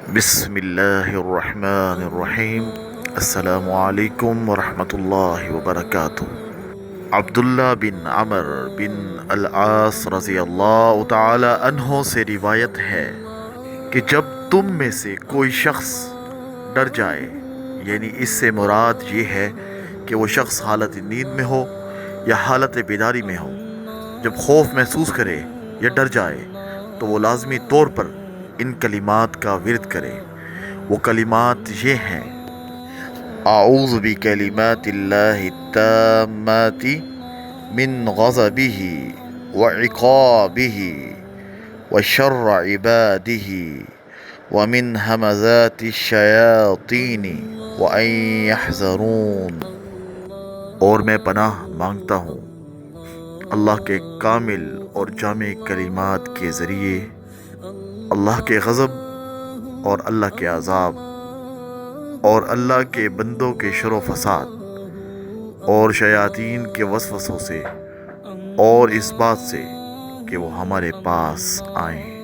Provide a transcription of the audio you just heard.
بسم اللہ الرحمن الرحیم۔ السلام علیکم ورحمۃ اللہ وبرکاتہ۔ عبداللہ بن عمر بن العاص رضی اللہ تعالی عنہ سے روایت ہے کہ جب تم میں سے کوئی شخص ڈر جائے، یعنی اس سے مراد یہ ہے کہ وہ شخص حالت نیند میں ہو یا حالت بیداری میں ہو، جب خوف محسوس کرے یا ڈر جائے تو وہ لازمی طور پر ان کلمات کا ورد کرے۔ وہ کلمات یہ ہیں: اعوذ بکلمات اللہ التامات من غضبہ وعقابہ وشر عبادہ ومن ہمزات الشیاطین وان یحضرون۔ اور میں پناہ مانگتا ہوں اللہ کے کامل اور جامع کلمات کے ذریعے اللہ کے غضب اور اللہ کے عذاب اور اللہ کے بندوں کے شر و فساد اور شیاطین کے وسوسوں سے، اور اس بات سے کہ وہ ہمارے پاس آئیں۔